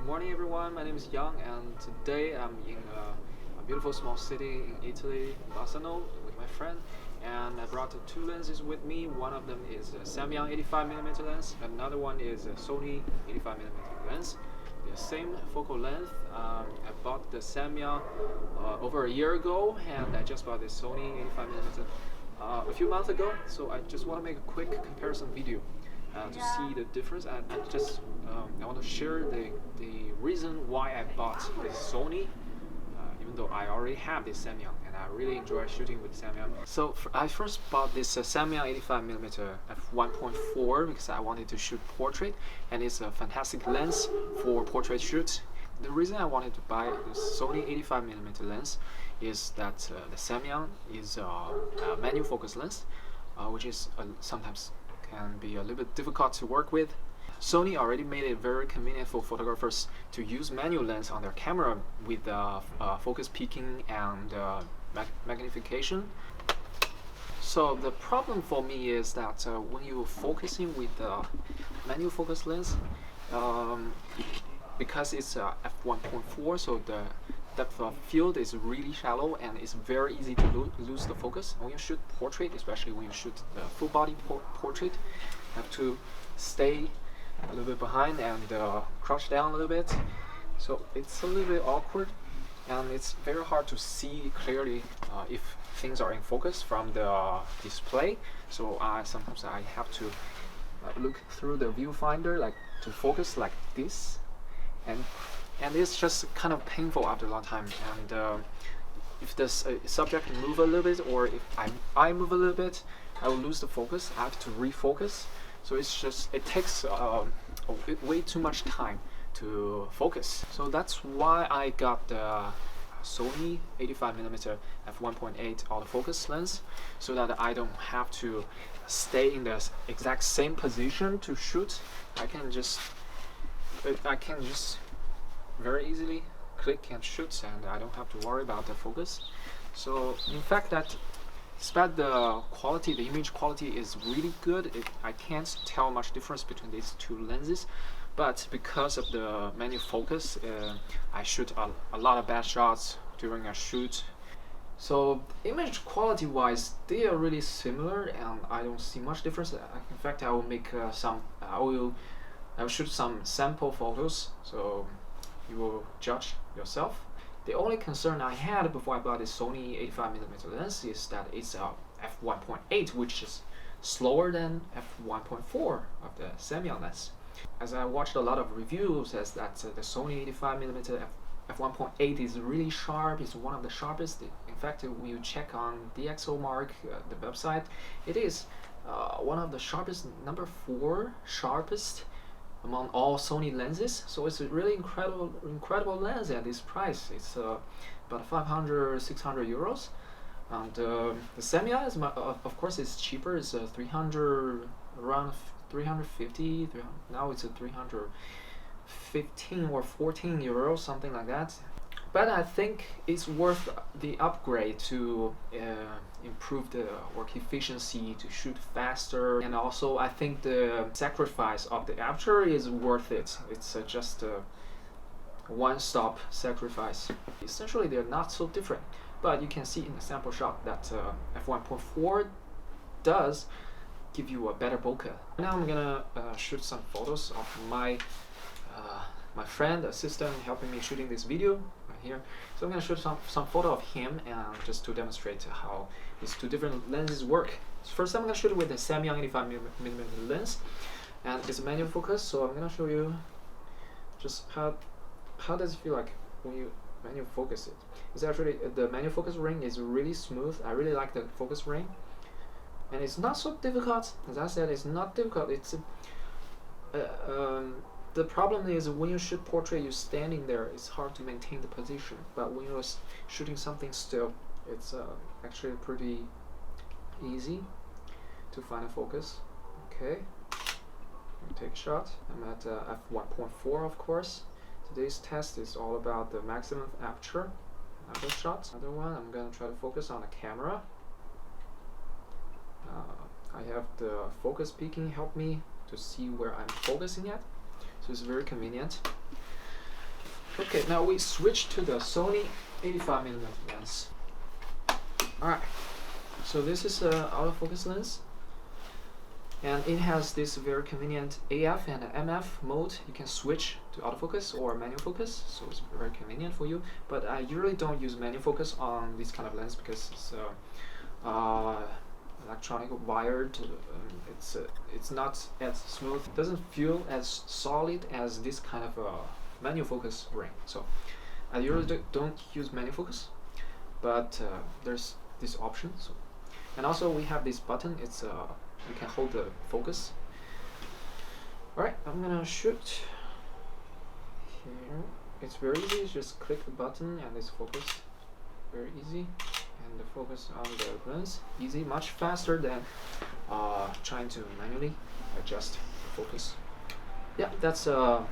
Good morning everyone, my name is Yang and today I'm in a beautiful small city in Italy, Bassano, with my friend, and I brought two lenses with me. One of them is a Samyang 85mm lens, another one is a Sony 85mm lens. The same focal length. I bought the Samyang over a year ago, and I just bought the Sony 85mm a few months ago, so I just want to make a quick comparison video to see the difference. I want to share the reason why I bought this Sony, even though I already have this Samyang and I really enjoy shooting with Samyang. So I first bought this Samyang 85mm f1.4 because I wanted to shoot portrait, and it's a fantastic lens for portrait shoots. The reason I wanted to buy this Sony 85mm lens is that the Samyang is a manual focus lens, which is sometimes can be a little bit difficult to work with. Sony already made it very convenient for photographers to use manual lens on their camera with focus peaking and magnification. So the problem for me is that when you're focusing with manual focus lens, because it's f1.4, so the depth of field is really shallow and it's very easy to lose the focus. When you shoot portrait, especially when you shoot the full body portrait, you have to stay a little bit behind and crouch down a little bit. So it's a little bit awkward and it's very hard to see clearly if things are in focus from the display. So sometimes I have to look through the viewfinder like to focus like this, and it's just kind of painful after a long time. And if the subject move a little bit, or if I move a little bit, I will lose the focus. I have to refocus. So it takes way too much time to focus. So that's why I got the Sony 85mm f1.8 autofocus lens, so that I don't have to stay in the exact same position to shoot. I can just very easily click and shoot, and I don't have to worry about the focus. So in fact, that despite the quality, the image quality is really good. I can't tell much difference between these two lenses, but because of the manual focus, I shoot a lot of bad shots during a shoot. So image quality wise, they are really similar, and I don't see much difference. In fact, I will make I will shoot some sample photos, so you will judge yourself. The only concern I had before I bought this Sony 85mm lens is that it's a f1.8, which is slower than f1.4 of the Samyang lens. As I watched a lot of reviews, says that the Sony 85mm f1.8 is really sharp. It's one of the sharpest. In fact, when you check on DxOMark, the website, it is one of the sharpest, number 4 sharpest among all Sony lenses. So it's a really incredible lens at this price. It's about 500-600 euros, and the Samyang is of course it's cheaper. It's 300, around 350. Now it's a 315 or 14 euros, something like that. But I think it's worth the upgrade to improve the work efficiency, to shoot faster, and also I think the sacrifice of the aperture is worth it. It's just a one-stop sacrifice. Essentially, they're not so different, but you can see in the sample shot that f1.4 does give you a better bokeh. Now I'm gonna shoot some photos of my friend, assistant, helping me shooting this video right here. So I'm gonna shoot some photo of him, and just to demonstrate how these two different lenses work. So first, I'm gonna shoot it with the Samyang 85mm lens, and it's a manual focus. So I'm gonna show you just how does it feel like when you manual focus it. It's actually the manual focus ring is really smooth. I really like the focus ring, and it's not so difficult. As I said, it's not difficult. It's the problem is when you shoot portrait, you're standing there, it's hard to maintain the position. But when you're shooting something still, it's actually pretty easy to find a focus. Okay, take a shot. I'm at f1.4, of course. Today's test is all about the maximum aperture. Another shot, another one. I'm gonna try to focus on the camera. I have the focus peaking help me to see where I'm focusing at. So it's very convenient. Okay, now we switch to the Sony 85mm lens. Alright, so this is an autofocus lens, and it has this very convenient AF and MF mode. You can switch to autofocus or manual focus, so it's very convenient for you. But I usually don't use manual focus on this kind of lens because it's electronic wired. It's not as smooth. It doesn't feel as solid as this kind of manual focus ring. So I usually don't use manual focus, but there's this option. So, and also we have this button. It's you can hold the focus. All right, I'm gonna shoot here. It's very easy. Just click the button and it's focused. Very easy. And the focus on the lens, easy, much faster than trying to manually adjust the focus. Yeah, that's a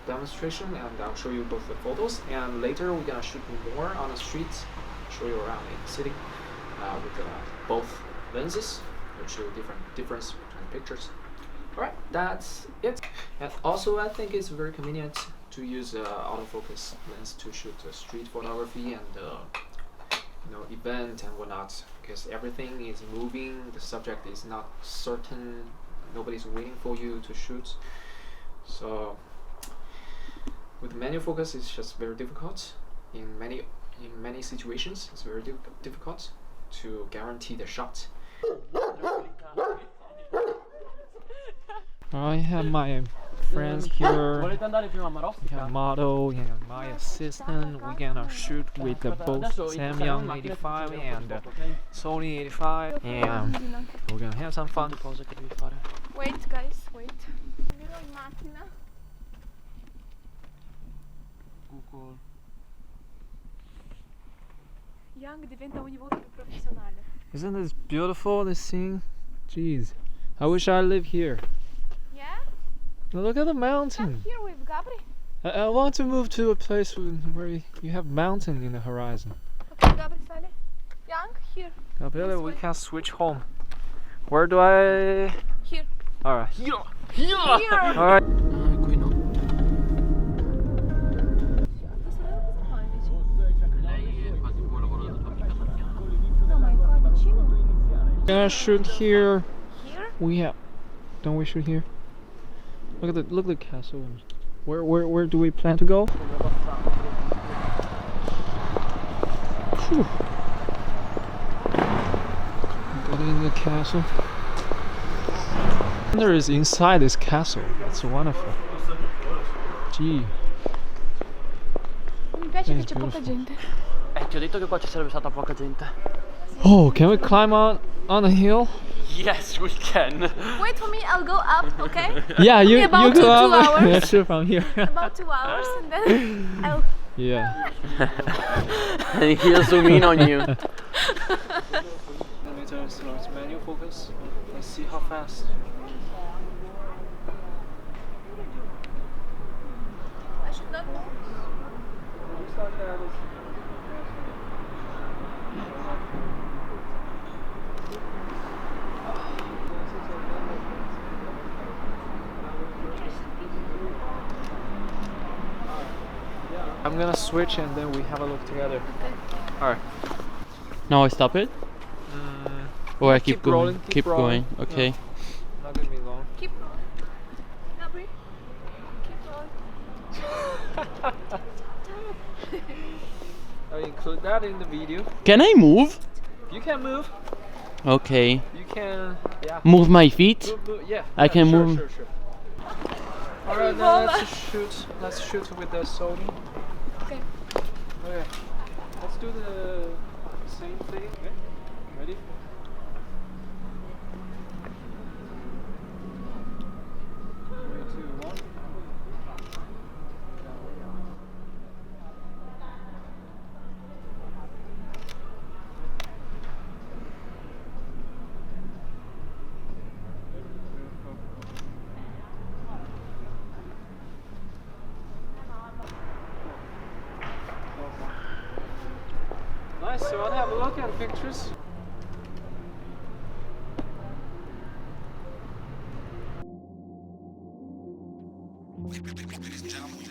demonstration, and I'll show you both the photos. And later we're gonna shoot more on the streets, show you around in the city with both lenses. I'll show you difference between pictures. All right, that's it. And also, I think it's very convenient to use autofocus lens to shoot street photography and event and whatnot, because everything is moving, the subject is not certain, nobody's waiting for you to shoot. So with manual focus, it's just very difficult. In many situations, it's very difficult to guarantee the shot. I have my friends here. We have model and my assistant. We're gonna shoot with both Samyang 85 and Sony 85, and we're gonna have some fun. Wait guys, wait. Andrò in macchina. Google. Young diventa ogni volta più professionale. Isn't this beautiful, this scene? Jeez, I wish I lived here. Yeah? Look at the Come mountain. here with Gabri. I want to move to a place where you have mountain in the horizon. Okay, Gabri, sale. Young, here. Gabriele, we can switch home. Where do I? Here. Alright. Here. Alright. Qui no. No, ma è qua vicino. Gonna shoot here. Here? We have. Don't we shoot here? Look at the castle. Where do we plan to go? Whew. Got in the castle. There is inside this castle. It's wonderful. Gee. Mi piace che It's c'è poca beautiful. gente. Ti ho detto che qua ci sarebbe stata poca gente. Oh, can we climb on a hill? Yes, we can. Wait for me, I'll go up, okay? Yeah, you about go 2 up. hours. Yeah, sure, from here. About 2 hours and then I'll... Yeah. And he'll zoom in on you. So it's manual focus. Let's see how fast. I should not move. I'm gonna switch and then we have a look together. Okay. Alright. Now I stop it? Or I keep going? rolling, keep rolling. going, okay. No, not gonna be long. Keep rolling. Gabri, keep rolling. I'll include that in the video. Can I move? You can move. Okay. You can, yeah. Move my feet? Move, yeah. I can sure, move. Sure. Alright, then let's shoot with the Sony. Okay. Okay. Let's do the same thing. Okay. Ready? Three, two, one. Nice, so I'll have a look at the pictures. Ladies and gentlemen,